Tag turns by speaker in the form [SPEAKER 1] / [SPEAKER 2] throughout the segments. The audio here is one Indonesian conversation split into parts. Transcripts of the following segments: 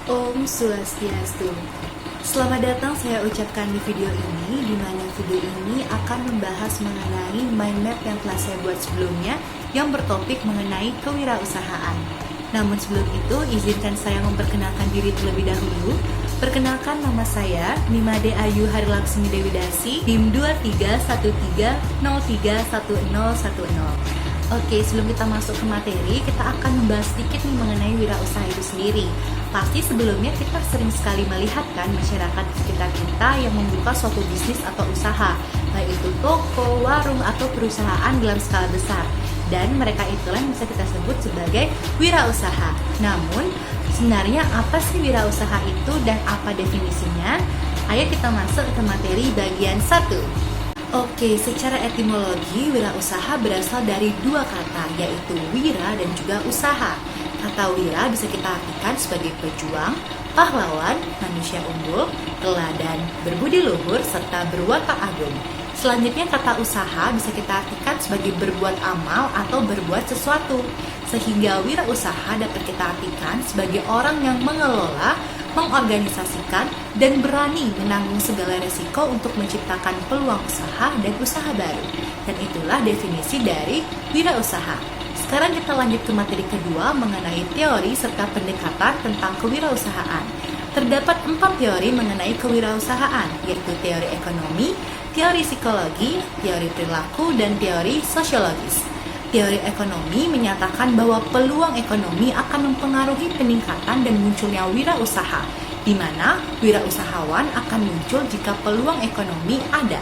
[SPEAKER 1] Om Swastiastu. Selamat datang saya ucapkan di video ini, di mana video ini akan membahas mengenai mind map yang telah saya buat sebelumnya yang bertopik mengenai kewirausahaan. Namun sebelum itu, izinkan saya memperkenalkan diri terlebih dahulu. Perkenalkan, nama saya Nimade Ayu Harilaksmi Dewi Dasi, NIM 2313031010. Oke, sebelum kita masuk ke materi, kita akan membahas sedikit nih mengenai wirausaha itu sendiri. Pasti sebelumnya kita sering sekali melihat kan masyarakat di sekitar kita yang membuka suatu bisnis atau usaha, baik itu toko, warung, atau perusahaan dalam skala besar. Dan mereka itulah yang bisa kita sebut sebagai wirausaha. Namun, sebenarnya apa sih wirausaha itu dan apa definisinya? Ayo kita masuk ke materi bagian 1. Oke, secara etimologi, wirausaha berasal dari dua kata, yaitu wira dan juga usaha. Kata wira bisa kita artikan sebagai pejuang, pahlawan, manusia unggul, teladan, berbudi luhur, serta berwatak agung. Selanjutnya kata usaha bisa kita artikan sebagai berbuat amal atau berbuat sesuatu. Sehingga wirausaha dapat kita artikan sebagai orang yang mengelola, mengorganisasikan, dan berani menanggung segala resiko untuk menciptakan peluang usaha dan usaha baru. Dan itulah definisi dari wirausaha. Sekarang kita lanjut ke materi kedua mengenai teori serta pendekatan tentang kewirausahaan. Terdapat 4 teori mengenai kewirausahaan, yaitu teori ekonomi, teori psikologi, teori perilaku, dan teori sosiologis. Teori ekonomi menyatakan bahwa peluang ekonomi akan mempengaruhi peningkatan dan munculnya wirausaha, di mana wirausahawan akan muncul jika peluang ekonomi ada.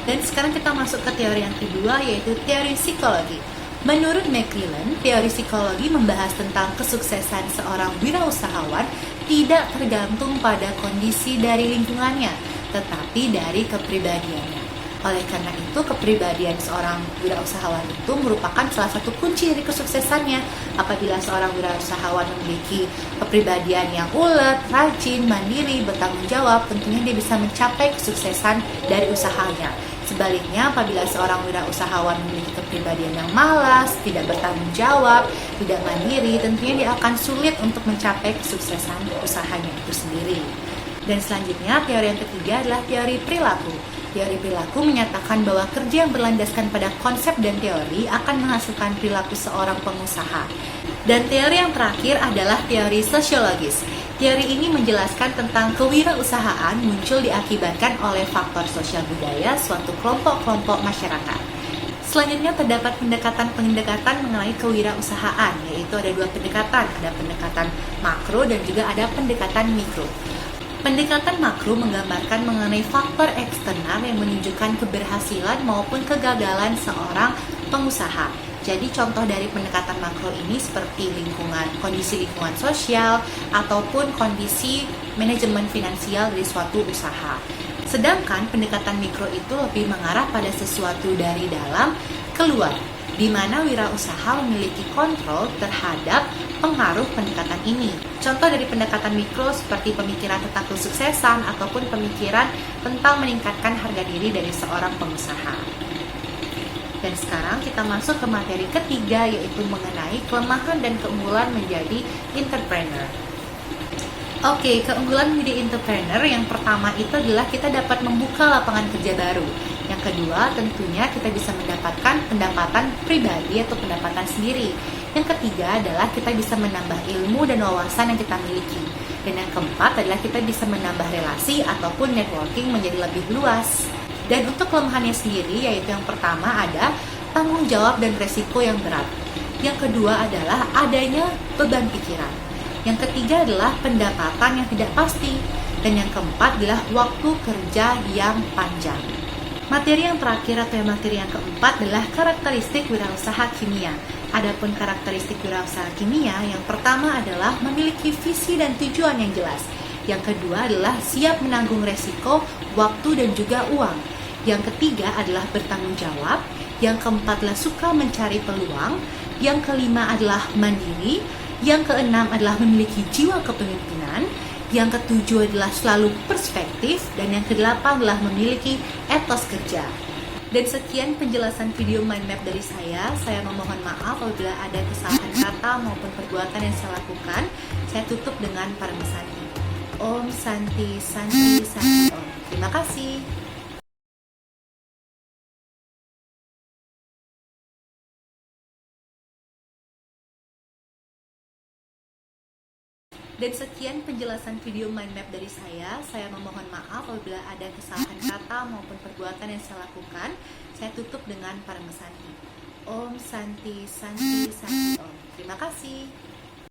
[SPEAKER 1] Dan sekarang kita masuk ke teori yang kedua, yaitu teori psikologi. Menurut McClellan, teori psikologi membahas tentang kesuksesan seorang wirausahawan tidak tergantung pada kondisi dari lingkungannya, tetapi dari kepribadiannya. Oleh karena itu, kepribadian seorang wirausahawan itu merupakan salah satu kunci dari kesuksesannya. Apabila seorang wirausahawan memiliki kepribadian yang ulet, rajin, mandiri, bertanggung jawab, tentunya dia bisa mencapai kesuksesan dari usahanya. Sebaliknya, apabila seorang wirausahawan memiliki kepribadian yang malas, tidak bertanggung jawab, tidak mandiri, tentunya dia akan sulit untuk mencapai kesuksesan usahanya itu sendiri. Dan selanjutnya, teori yang ketiga adalah teori perilaku. Teori perilaku menyatakan bahwa kerja yang berlandaskan pada konsep dan teori akan menghasilkan perilaku seorang pengusaha. Dan teori yang terakhir adalah teori sosiologis. Teori ini menjelaskan tentang kewirausahaan muncul diakibatkan oleh faktor sosial budaya suatu kelompok-kelompok masyarakat. Selanjutnya terdapat pendekatan-pendekatan mengenai kewirausahaan, yaitu ada 2 pendekatan, ada pendekatan makro dan juga ada pendekatan mikro. Pendekatan makro menggambarkan mengenai faktor eksternal yang menunjukkan keberhasilan maupun kegagalan seorang pengusaha. Jadi contoh dari pendekatan makro ini seperti kondisi lingkungan sosial ataupun kondisi manajemen finansial dari suatu usaha. Sedangkan pendekatan mikro itu lebih mengarah pada sesuatu dari dalam keluar, di mana wirausaha memiliki kontrol terhadap pengaruh pendekatan ini. Contoh dari pendekatan mikro seperti pemikiran tentang kesuksesan ataupun pemikiran tentang meningkatkan harga diri dari seorang pengusaha. Dan sekarang kita masuk ke materi ketiga, yaitu mengenai kelemahan dan keunggulan menjadi entrepreneur. Oke, keunggulan menjadi entrepreneur yang pertama itu adalah kita dapat membuka lapangan kerja baru. Yang kedua, tentunya kita bisa mendapatkan pendapatan pribadi atau pendapatan sendiri. Yang ketiga adalah kita bisa menambah ilmu dan wawasan yang kita miliki. Dan yang keempat adalah kita bisa menambah relasi ataupun networking menjadi lebih luas. Dan untuk kelemahannya sendiri, yaitu yang pertama ada tanggung jawab dan resiko yang berat. Yang kedua adalah adanya beban pikiran. Yang ketiga adalah pendapatan yang tidak pasti. Dan yang keempat adalah waktu kerja yang panjang. Materi yang terakhir atau materi yang keempat adalah karakteristik wirausaha kimia. Adapun karakteristik wirausaha kimia, yang pertama adalah memiliki visi dan tujuan yang jelas. Yang kedua adalah siap menanggung resiko, waktu dan juga uang. Yang ketiga adalah bertanggung jawab. Yang keempat adalah suka mencari peluang. Yang kelima adalah mandiri. Yang keenam adalah memiliki jiwa kepemimpinan. Yang ketujuh adalah selalu perspektif. Dan yang kedelapan adalah memiliki etos kerja. Dan sekian penjelasan video mind map dari saya. Saya memohon maaf apabila ada kesalahan kata maupun perbuatan yang saya lakukan. Saya tutup dengan Parama Santi. Om Santi Santi Santi Om. Terima kasih. Dan sekian penjelasan video mind map dari saya. Saya memohon maaf apabila ada kesalahan kata maupun perbuatan yang saya lakukan. Saya tutup dengan Parama Santi. Om Santi Santi Santi Om. Terima kasih.